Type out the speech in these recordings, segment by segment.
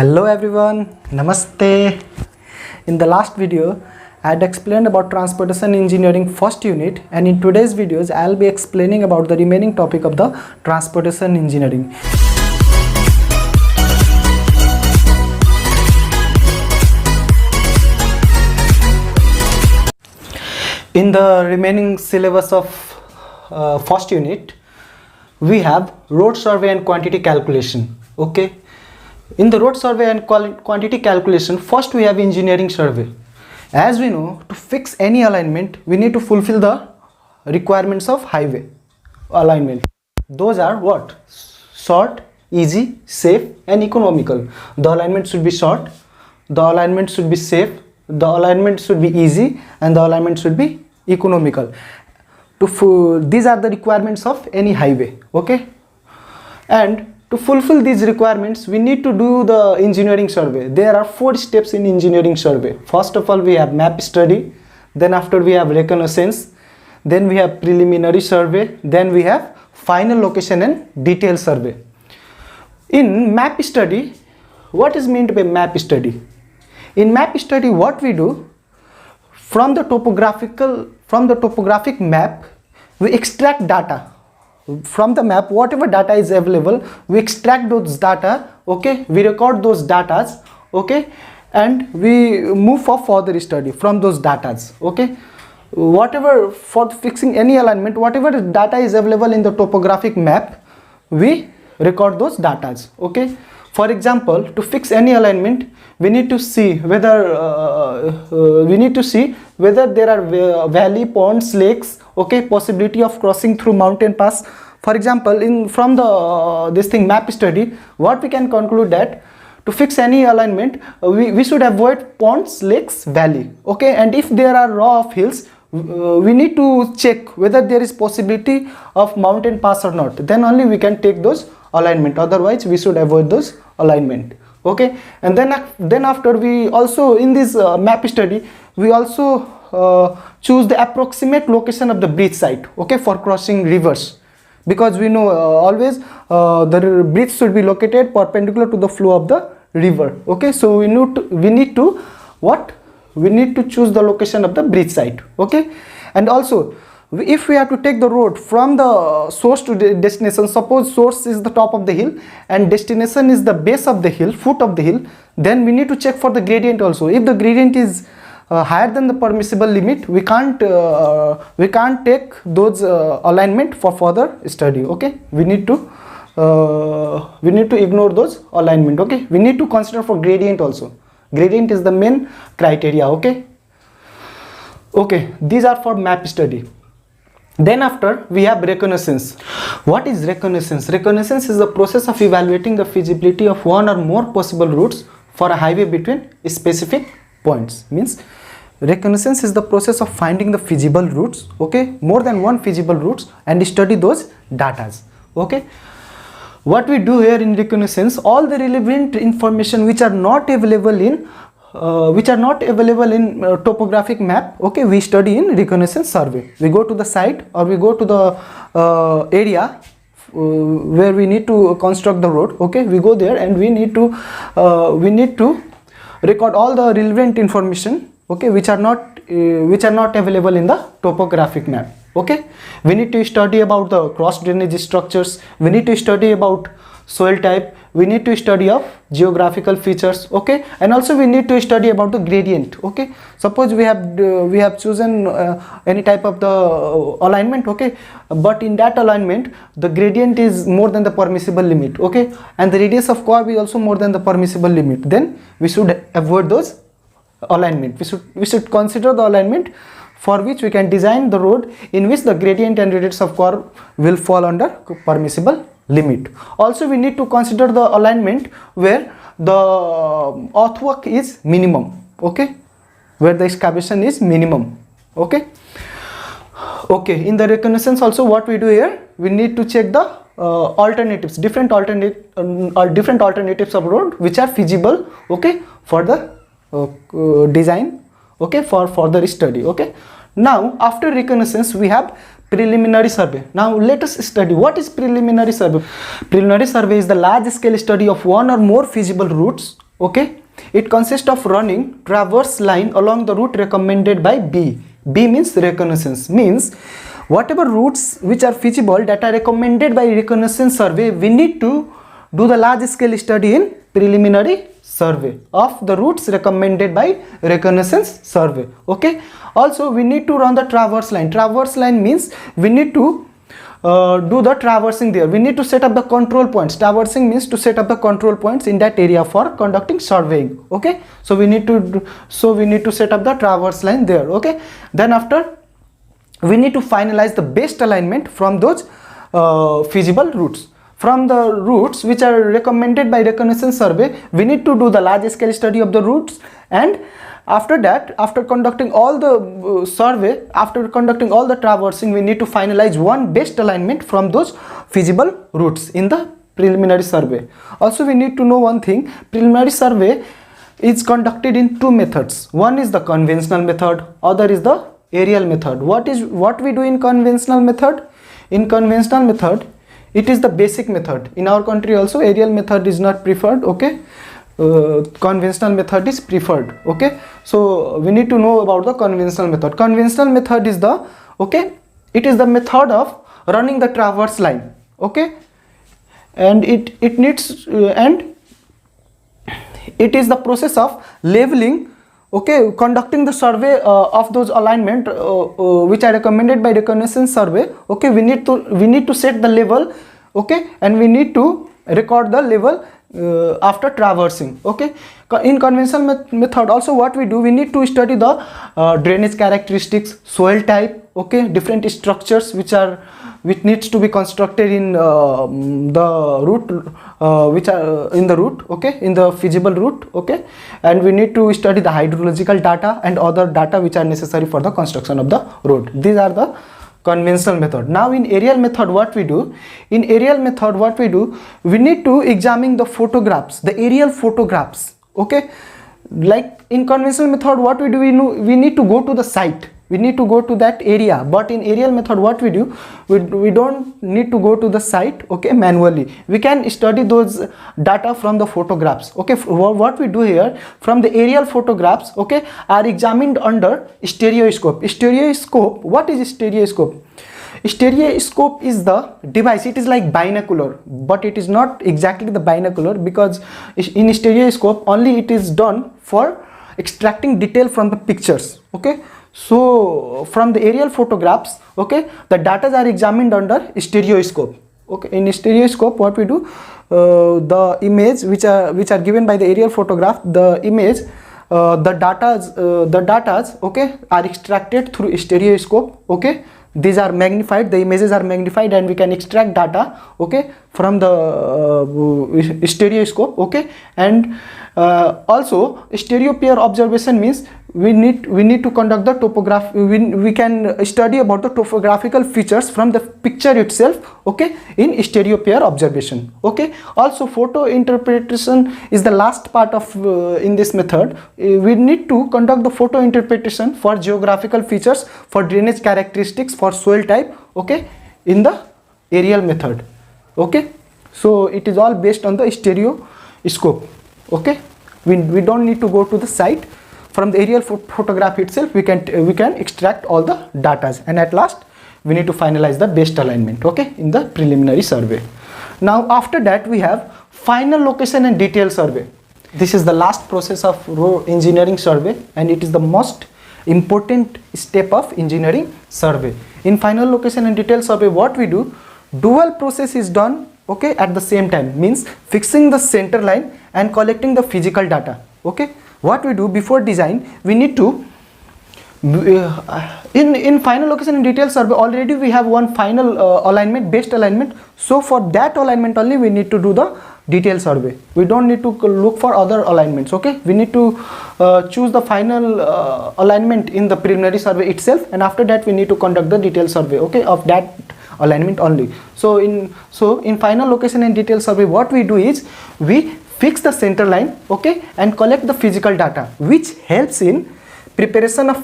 Hello everyone, Namaste. In the last video, I had explained about transportation engineering first unit, and in today's videos, I'll be explaining about the remaining topic of the transportation engineering. In the remaining syllabus of first unit, we have road survey and quantity calculation. Okay. In the road survey and quantity calculation, first we have engineering survey. As we know, to fix any alignment, we need to fulfill the requirements of highway alignment. Those are what? Short, easy, safe and economical. The alignment should be short, the alignment should be safe, the alignment should be easy and the alignment should be economical. These are the requirements of any highway. Okay. And to fulfill these requirements, we need to do the engineering survey. There are 4 steps in engineering survey. First of all, we have map study. Then after we have reconnaissance. Then we have preliminary survey. Then we have final location and detail survey. In map study, what is meant by map study? In map study, what we do, from the topographic map, we extract data. From the map, whatever data is available, we extract those data. Okay, we record those datas. Okay, and we move for further study from those datas. Okay, whatever, for fixing any alignment, whatever data is available in the topographic map, we record those datas. Okay, for example, to fix any alignment, we need to see whether there are valley, ponds, lakes. Okay, possibility of crossing through mountain pass. For example, from the map study, what we can conclude that to fix any alignment, we should avoid ponds, lakes, valley. Okay, and if there are row of hills, we need to check whether there is possibility of mountain pass or not. Then only we can take those alignment. Otherwise, we should avoid those alignment. Okay, and then after, we also in this map study, we also choose the approximate location of the bridge site. Okay, for crossing rivers, because we know always the bridge should be located perpendicular to the flow of the river. Okay, so we need to choose the location of the bridge site. Okay, and also, if we have to take the road from the source to the destination, suppose source is the top of the hill and destination is the base of the hill, foot of the hill, then we need to check for the gradient also. If the gradient is higher than the permissible limit, we can't take those alignment for further study. Okay, we need to ignore those alignment. Okay, we need to consider for gradient also. Gradient is the main criteria. Okay, these are for map study. Then after, we have reconnaissance. What is reconnaissance? Reconnaissance is the process of evaluating the feasibility of one or more possible routes for a highway between specific points. Means reconnaissance is the process of finding the feasible routes. Okay, more than one feasible routes, and study those datas. Okay, what we do here in reconnaissance, all the relevant information which are not available in topographic map, okay, we study in reconnaissance survey. We go to the site or we go to the area where we need to construct the road. Okay, we go there and we need to record all the relevant information. Okay, which are not available in the topographic map. Okay, we need to study about the cross drainage structures. We need to study about soil type. We need to study of geographical features. Okay, and also we need to study about the gradient. Okay, suppose we have chosen any type of the alignment. Okay, but in that alignment the gradient is more than the permissible limit. Okay, and the radius of curve is also more than the permissible limit. Then we should avoid those alignment. We should consider the alignment for which we can design the road in which the gradient and radius of curve will fall under permissible limit. Also, we need to consider the alignment where the earthwork is minimum. Okay, where the excavation is minimum. Okay, in the reconnaissance also, what we do here, we need to check the alternatives, different alternatives of road which are feasible. Okay, for the design. Okay, for further study. Okay, now after reconnaissance, we have preliminary survey. Now let us study what is preliminary survey. Preliminary survey is the large scale study of one or more feasible routes Okay, it consists of running traverse line along the route recommended by B. B means reconnaissance, means whatever routes which are feasible that are recommended by reconnaissance survey, we need to do the large scale study in preliminary survey of the routes recommended by reconnaissance survey. Okay, also we need to run the traverse line. Traverse line means we need to do the traversing there. We need to set up the control points. Traversing means to set up the control points in that area for conducting surveying. Okay, so we need to set up the traverse line there. Okay, then after we need to finalize the best alignment from those feasible routes. From the routes which are recommended by reconnaissance survey, we need to do the large scale study of the routes, and after that, after conducting all the survey, after conducting all the traversing, we need to finalize one best alignment from those feasible routes in the preliminary survey. Also, we need to know one thing: preliminary survey is conducted in two methods. One is the conventional method, other is the aerial method. What we do in conventional method? In conventional method, it is the basic method. In our country also aerial method is not preferred. Okay, conventional method is preferred. Okay, so we need to know about the conventional method. Conventional method is the, okay, it is the method of running the traverse line. Okay, and it needs and it is the process of leveling. Okay, conducting the survey of those alignment which are recommended by reconnaissance survey. Okay, we need to set the level. Okay, and we need to record the level after traversing. Okay, in conventional method also what we do, we need to study the drainage characteristics, soil type. Okay, different structures which needs to be constructed in the route, which are in the route. Okay, in the feasible route. Okay, and we need to study the hydrological data and other data which are necessary for the construction of the road. These are the conventional method. Now in aerial method what we do, in aerial method what we do, we need to examine the photographs, the aerial photographs. Okay, like in conventional method what we do, we need to go to the site, we need to go to that area, but in aerial method what we do, we don't need to go to the site. Okay, manually we can study those data from the photographs. Okay, what we do here, from the aerial photographs, okay, are examined under stereoscope. Stereoscope, what is stereoscope? Stereoscope is the device, it is like binocular, but it is not exactly the binocular, because in stereoscope only it is done for extracting detail from the pictures. Okay, so from the aerial photographs, okay, the data are examined under stereoscope. Okay, in stereoscope what we do, the image which are given by the aerial photograph, the image, the data okay, are extracted through stereoscope. Okay, these are magnified, the images are magnified, and we can extract data, okay, from the stereoscope. Okay, and also stereo pair observation means we need to conduct the topograph, we can study about the topographical features from the picture itself. Okay, in stereo pair observation. Okay, also photo interpretation is the last part of in this method. We need to conduct the photo interpretation for geographical features, for drainage characteristics, for soil type. Okay, in the aerial method. Okay, so it is all based on the stereoscope. Okay, we don't need to go to the site. From the aerial photograph itself we can extract all the data, and at last we need to finalize the best alignment. Okay, in the preliminary survey. Now after that we have final location and detail survey. This is the last process of road engineering survey, and it is the most important step of engineering survey. In final location and detail survey what we do, dual process is done. Okay, at the same time, means fixing the center line and collecting the physical data. Okay, what we do before design, we need to in final location and detail survey already we have one final alignment, best alignment. So for that alignment only we need to do the detail survey. We don't need to look for other alignments. Okay, we need to choose the final alignment in the preliminary survey itself, and after that we need to conduct the detail survey. Okay, of that alignment only. So in final location and detail survey what we do is we fix the center line. Okay, and collect the physical data, which helps in preparation of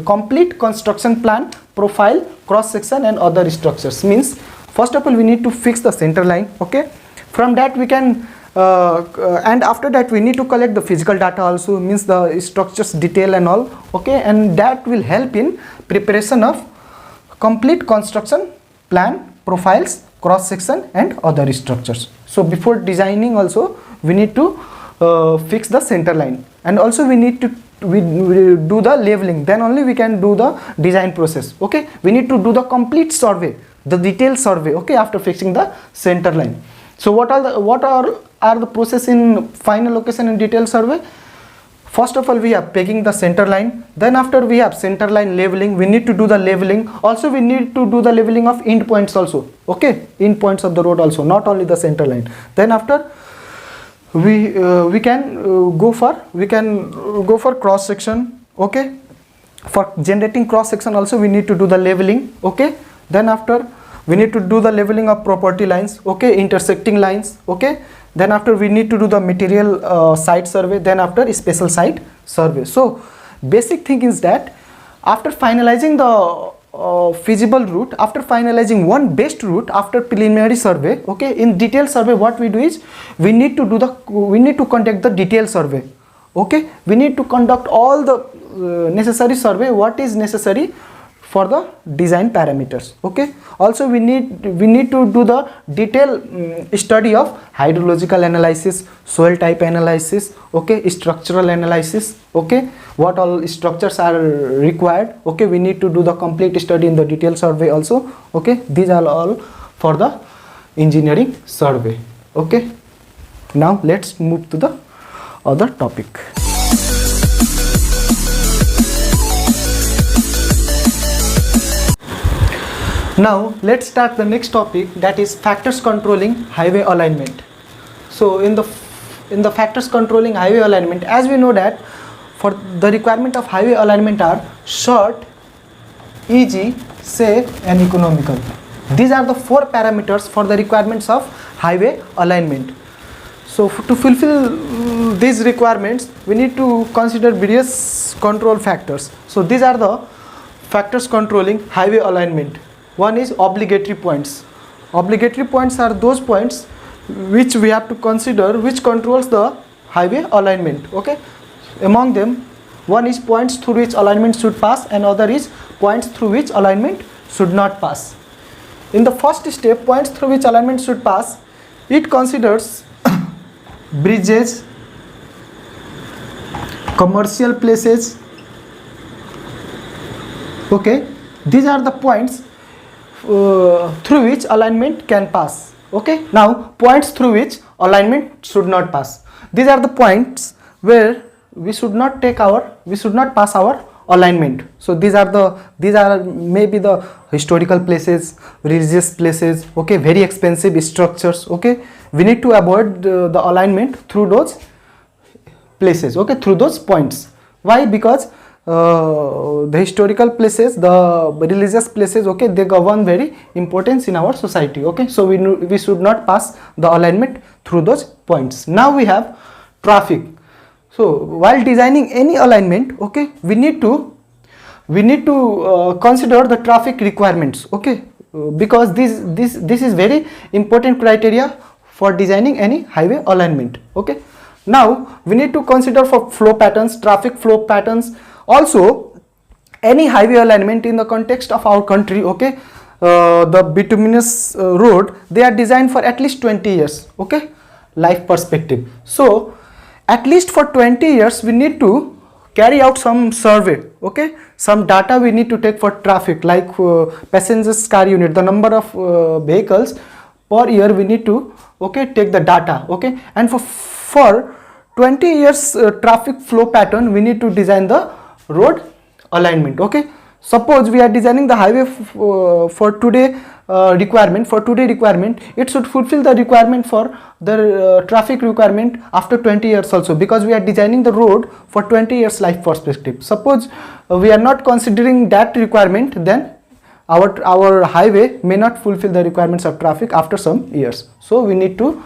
complete construction plan, profile, cross section and other structures. Means first of all we need to fix the center line. Okay, from that we can and after that we need to collect the physical data also, means the structures detail and all, okay, and that will help in preparation of complete construction plan, profiles, cross section and other structures. So before designing also we need to fix the center line, and also we need to we do the leveling, then only we can do the design process. Okay, we need to do the complete survey, the detailed survey, okay, after fixing the center line. So what are the process in final location and detailed survey? First of all, we have pegging the center line, then after we have center line leveling, we need to do the leveling, also we need to do the leveling of end points also, okay, end points of the road also, not only the center line. Then after we can go for cross section, okay. For generating cross section also we need to do the leveling, okay. Then after we need to do the leveling of property lines, okay, intersecting lines, okay. Then after we need to do the material site survey, then after special site survey. So basic thing is that after finalizing the feasible route, after finalizing one best route after preliminary survey, okay, in detailed survey what we do is we need to conduct the detailed survey, okay. We need to conduct all the necessary survey what is necessary for the design parameters, okay. Also we need to do the detailed study of hydrological analysis, soil type analysis, okay, structural analysis, okay, what all structures are required, okay. We need to do the complete study in the detailed survey also, okay. These are all for the engineering survey, okay. Now let's move to the other topic. Now let's start the next topic, that is factors controlling highway alignment. So in the factors controlling highway alignment, as we know that for the requirement of highway alignment are short, easy, safe and economical. These are the four parameters for the requirements of highway alignment. So to fulfill these requirements we need to consider various control factors. So these are the factors controlling highway alignment. One is obligatory points. Obligatory points are those points which we have to consider which controls the highway alignment, okay. Among them, one is points through which alignment should pass and other is points through which alignment should not pass. In the first step, points through which alignment should pass, it considers bridges, commercial places, okay. These are the points through which alignment can pass, okay. Now points through which alignment should not pass, these are the points where we should not pass our alignment. So these are maybe the historical places, religious places, okay, very expensive structures, okay. We need to avoid the alignment through those places, okay, through those points. Why? Because the historical places, the religious places, okay, they govern very importance in our society, okay. So we should not pass the alignment through those points. Now we have traffic. So while designing any alignment, okay, we need to consider the traffic requirements, okay, because this is very important criteria for designing any highway alignment, okay. Now we need to consider for flow patterns, traffic flow patterns. Also any highway alignment in the context of our country, okay, the bituminous road, they are designed for at least 20 years, okay, life perspective. So at least for 20 years we need to carry out some survey, okay, some data we need to take for traffic, like passengers car unit, the number of vehicles per year we need to, okay, take the data, okay. And for 20 years traffic flow pattern we need to design the road alignment, okay. Suppose we are designing the highway for today requirement, it should fulfill the requirement for the traffic requirement after 20 years also, because we are designing the road for 20 years life perspective. Suppose we are not considering that requirement, then our highway may not fulfill the requirements of traffic after some years. So we need to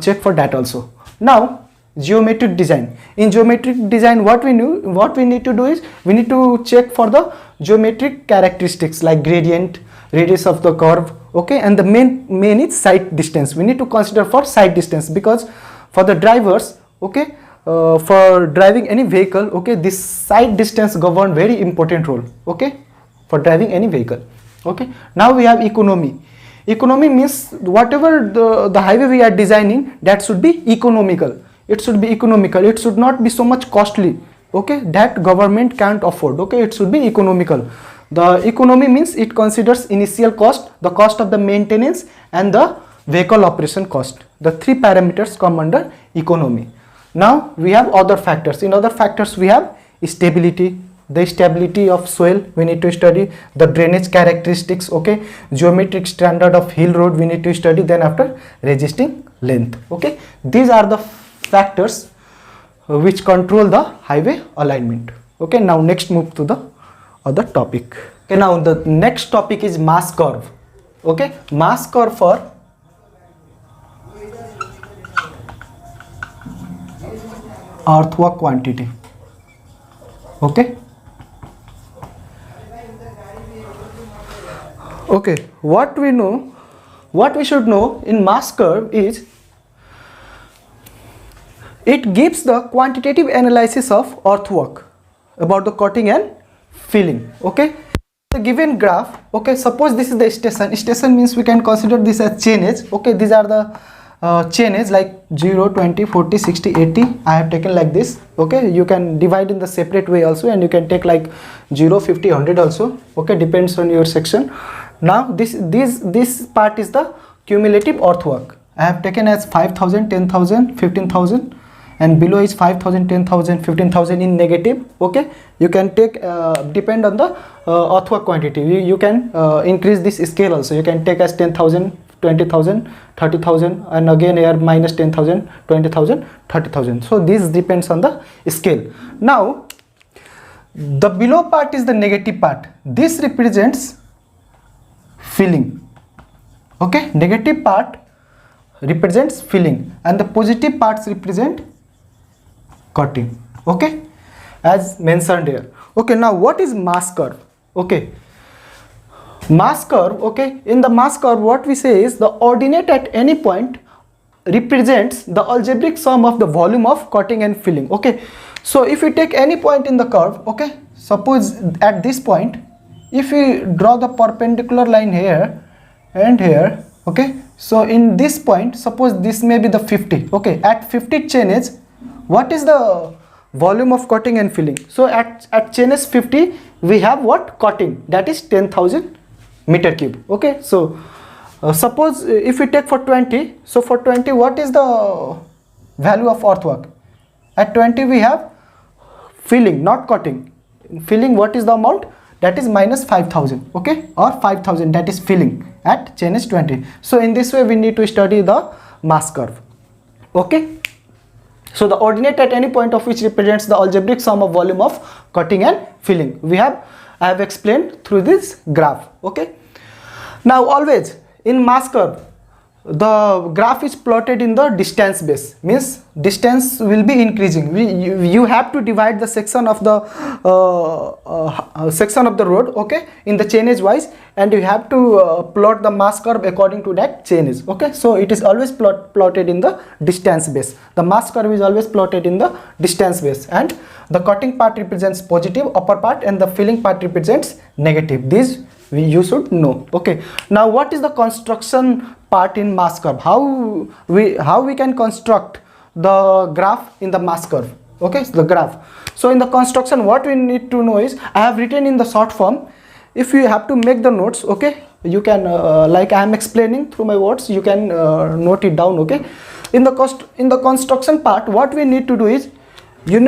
check for that also. Now geometric design. In geometric design what we need to do is we need to check for the geometric characteristics like gradient, radius of the curve, okay. And the main is site distance. We need to consider for site distance, because For the drivers, okay, for driving any vehicle, okay, this side distance govern very important role, okay, for driving any vehicle. Okay, now we have economy. Economy means whatever the highway we are designing, that should be economical. It should be economical. It should not be so much costly, okay, that government can't afford. Okay, it should be economical. The economy means it considers initial cost, the cost of the maintenance, and the vehicle operation cost. The three parameters come under economy. Now we have other factors. In other factors we have stability, the stability of soil we need to study, the drainage characteristics, okay, geometric standard of hill road we need to study, then after resisting length. Okay, these are the factors which control the highway alignment. Okay, now next move to the other topic. Okay, now the next topic is mass curve. Okay, mass curve for earthwork quantity. Okay, okay, what we should know in mass curve is it gives the quantitative analysis of earthwork about the cutting and filling. Okay, the given graph, okay, suppose this is the station means we can consider this as chainage. Okay, these are the chainage like 0, 20, 40, 60, 80. I have taken like this. Okay, you can divide in the separate way also, and you can take like 0, 50, 100 also. Okay, depends on your section. Now this part is the cumulative earthwork. I have taken as 5,000, 10,000, 15,000, and below is 5,000, 10,000, 15,000 in negative. Okay, you can take depend on the earthwork quantity. You can increase this scale also. You can take as 10,000, 20,000, 30,000, and again here minus 10,000, 20,000, 30,000. So this depends on the scale. Now the below part is the negative part. This represents filling. Okay, negative part represents filling, and the positive parts represent cutting. Okay, as mentioned here. Okay, now what is mass curve? Okay, mass curve, okay, in the mass curve what we say is the ordinate at any point represents the algebraic sum of the volume of cutting and filling. Okay, so if we take any point in the curve, okay, suppose at this point, if we draw the perpendicular line here and here, okay, so in this point, suppose this may be the 50. Okay, at 50 chainage, what is the volume of cutting and filling? So at chainage 50 we have what? Cutting, that is 10,000 meter cube. Okay, so suppose if we take for 20, so for 20 what is the value of earthwork? At 20 we have filling, not cutting. In filling, what is the amount? That is minus 5,000. Okay, or 5,000, that is filling at chainage 20. So in this way we need to study the mass curve. Okay, so the ordinate at any point of which represents the algebraic sum of volume of cutting and filling. I have explained through this graph. Okay, now always in mass curve the graph is plotted in the distance base, means distance will be increasing. You have to divide the section of the road, okay, in the chainage wise, and you have to plot the mass curve according to that chainage. Okay, so it is always plotted in the distance base. The mass curve is always plotted in the distance base, and the cutting part represents positive upper part and the filling part represents negative. These you should know. Okay, now what is the construction part in mass curve? How we can construct the graph in the mass curve? Okay, so the graph. So in the construction, what we need to know is, I have written in the short form. If you have to make the notes, okay, you can like I am explaining through my words, you can note it down. Okay, in the construction part, what we need to do is, you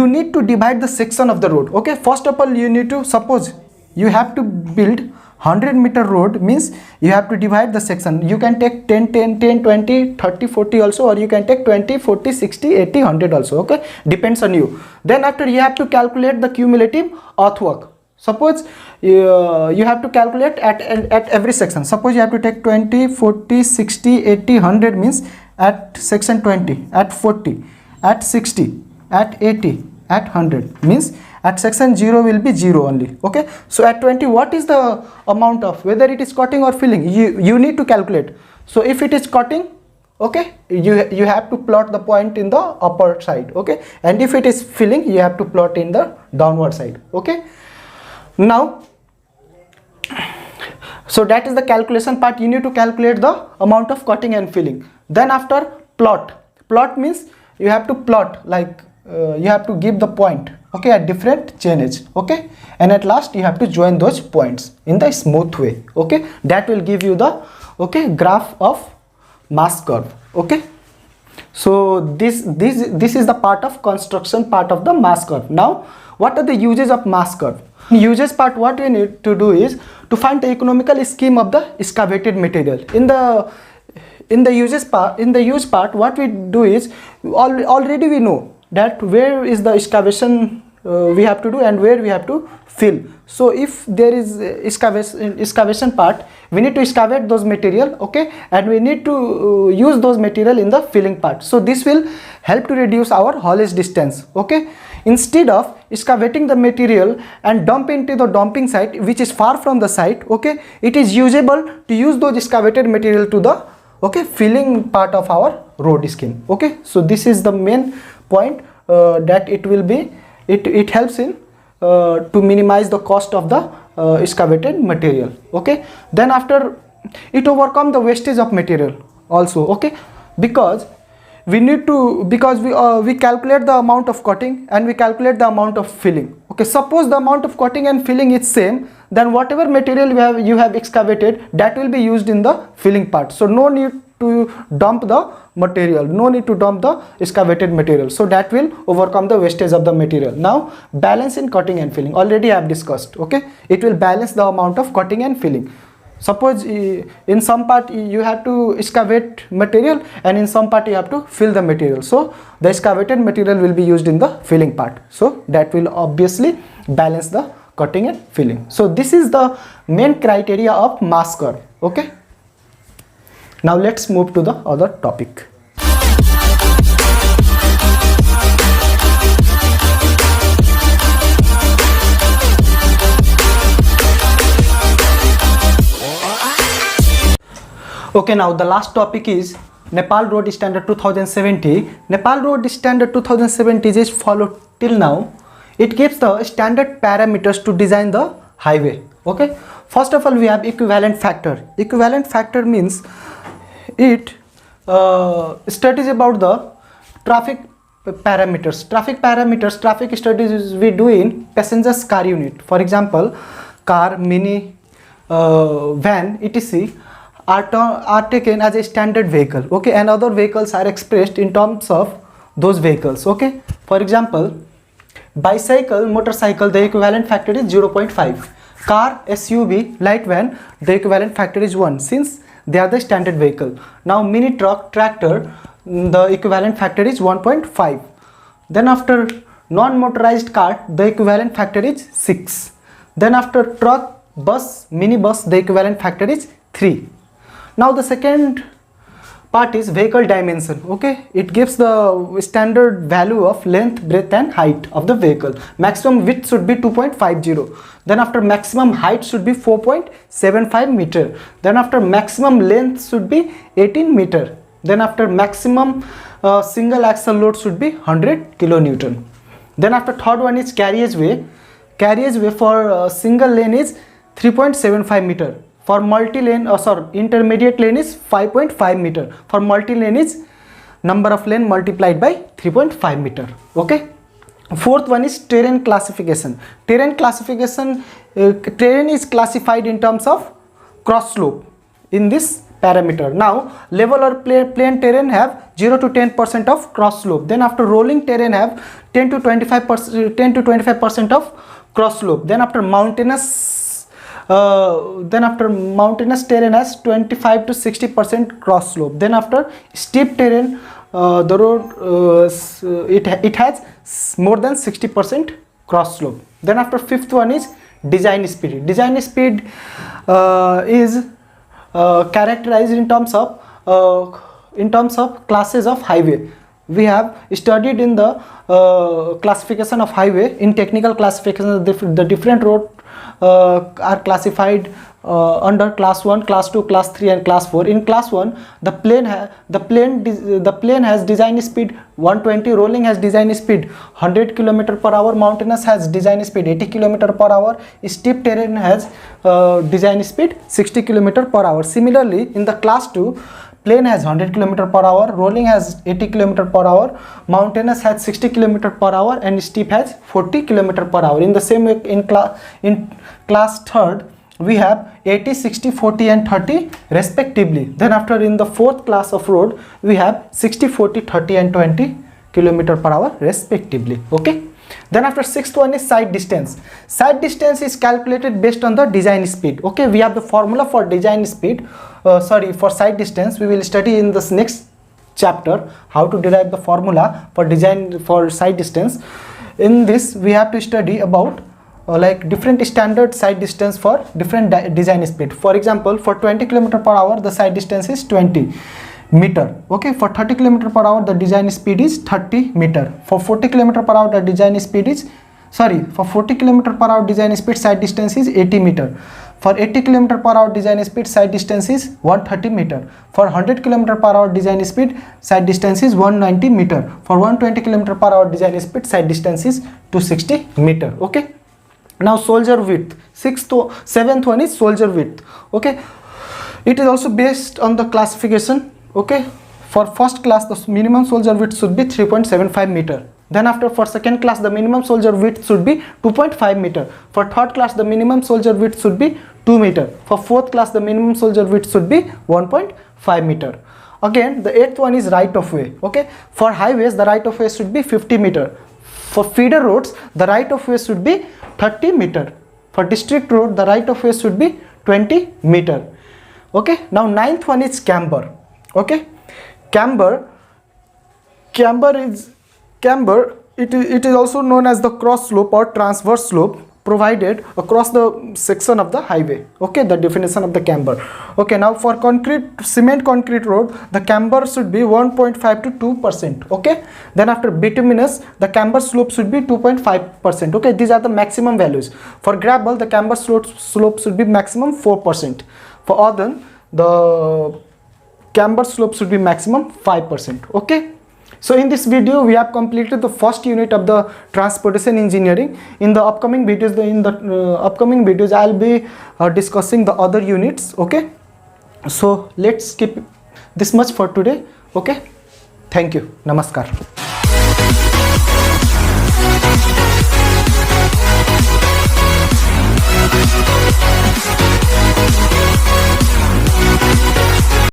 need to divide the section of the road. Okay, first of all, you need to, suppose you have to build 100 meter road, means you have to divide the section. You can take 10, 10, 10, 20, 30, 40 also, or you can take 20, 40, 60, 80, 100 also. Okay, depends on you. Then after, you have to calculate the cumulative earthwork. Suppose you have to calculate at every section. Suppose you have to take 20, 40, 60, 80, 100, means at section 20, at 40, at 60, at 80, at 100, means at section 0 will be 0 only. Okay, so at 20 what is the amount of, whether it is cutting or filling, you need to calculate. So if it is cutting, okay, you have to plot the point in the upper side, okay, and if it is filling, you have to plot in the downward side, okay. Now, so that is the calculation part. You need to calculate the amount of cutting and filling. Then after, plot means you have to plot, like you have to give the point, okay, at different chain edge, okay, and at last you have to join those points in the smooth way, okay. That will give you the, okay, graph of mass curve, okay. So this is the part of construction part of the mass curve. Now, what are the uses of mass curve? Uses part, what we need to do is to find the economical scheme of the excavated material. In the use part, what we do is, already we know that where is the excavation we have to do and where we have to fill. So if there is excavation part, we need to excavate those material, okay, and we need to use those material in the filling part. So this will help to reduce our haulage distance, okay. Instead of excavating the material and dump into the dumping site which is far from the site, okay, it is usable to use those excavated material to the, okay, filling part of our road scheme, okay. So this is the main point, that it will be, it helps in to minimize the cost of the excavated material, okay. Then after, it overcome the wastage of material also, okay, because we need to, because we calculate the amount of cutting and we calculate the amount of filling, okay. Suppose the amount of cutting and filling is same, then whatever material you have excavated, that will be used in the filling part. So no need to dump the material, no need to dump the excavated material. So that will overcome the wastage of the material. Now, balance in cutting and filling, already I have discussed, okay. It will balance the amount of cutting and filling. Suppose in some part you have to excavate material and in some part you have to fill the material. So the excavated material will be used in the filling part. So that will obviously balance the cutting and filling. So this is the main criteria of mass curve, okay. Now let's move to the other topic. Okay, now the last topic is Nepal Road Standard 2070. Nepal Road Standard 2070 is followed till now. It gives the standard parameters to design the highway, okay. First of all, we have equivalent factor. Equivalent factor means it studies about the traffic parameters. Traffic studies we do in passengers car unit. For example, car, mini, van, etc. are taken as a standard vehicle, okay, and other vehicles are expressed in terms of those vehicles, okay. For example, bicycle, motorcycle, the equivalent factor is 0.5. Car, SUV, light van, the equivalent factor is 1, since they are the standard vehicle. Now mini truck, tractor, the equivalent factor is 1.5. Then after non-motorized car, the equivalent factor is 6. Then after truck, bus, mini bus, the equivalent factor is 3. Now the second part is vehicle dimension, okay. It gives the standard value of length, breadth and height of the vehicle. Maximum width should be 2.50. Then after maximum height should be 4.75 meter. Then after maximum length should be 18 meter. Then after maximum single axle load should be 100 kilonewton. Then after third one is carriageway. Carriageway for single lane is 3.75 meter. For multi-lane, intermediate lane is 5.5 meter. For multi-lane is number of lane multiplied by 3.5 meter. Okay. Fourth one is terrain classification. Terrain classification, terrain is classified in terms of cross slope in this parameter. Now level or plain terrain have 0 to 10% of cross slope. Then after rolling terrain have 10 to 25% of cross slope. Then after mountainous terrain has 25 to 60% cross slope. Then after steep terrain, the road it has more than 60% cross slope. Then after fifth one is design speed. Design speed is characterized in terms of classes of highway. We have studied in the classification of highway. In technical classification, the different road are classified under class 1, class 2, class 3 and class 4. In class 1, the plane has design speed 120, rolling has design speed 100 km per hour, mountainous has design speed 80 km per hour, steep terrain has design speed 60 km per hour. Similarly, in the class 2, plane has 100 km per hour, rolling has 80 km per hour, mountainous has 60 km per hour and steep has 40 km per hour. In the same way, in class 3rd, we have 80, 60, 40 and 30 respectively. Then after, in the 4th class of road, we have 60, 40, 30 and 20 km per hour respectively. Okay. Then after, 6th one is side distance. Side distance is calculated based on the design speed. Okay, we have the formula for design speed, for side distance. We will study in this next chapter how to derive the formula for design for side distance. In this, we have to study about like different standard side distance for different design speed. For example, for 20 km per hour, the side distance is 20 meter. Okay, for 30 km per hour, the design speed is 30 meter. For 40 km per hour, the design speed is for 40 km per hour design speed, side distance is 80 meter. For 80 km per hour design speed, side distance is 130 meter. For 100 km per hour design speed, side distance is 190 meter. For 120 km per hour design speed, side distance is 260 meter. Okay. Now soldier width, 7th one is soldier width. Okay, it is also based on the classification. Okay, for first class, the minimum soldier width should be 3.75 meter. Then after, for second class, the minimum soldier width should be 2.5 meter. For third class, the minimum soldier width should be 2 meter. For fourth class, the minimum soldier width should be 1.5 meter. Again, the 8th one is right of way. Okay, for highways, the right of way should be 50 meter. For feeder roads, the right of way should be 30 meter. For district road, the right of way should be 20 meter. Okay, now 9th one is camber. Okay, camber, it is also known as the cross slope or transverse slope provided across the section of the highway. Okay, the definition of the camber. Okay, now for cement concrete road, the camber should be 1.5 to 2%. Okay, then after bituminous, the camber slope should be 2.5%. Okay, these are the maximum values. For gravel, the camber slope should be maximum 4%. For earthen, the camber slope should be maximum 5%. Okay, so in this video, we have completed the first unit of the transportation engineering. In the upcoming videos, I'll be discussing the other units. Okay, so let's keep this much for today. Okay, thank you. Namaskar.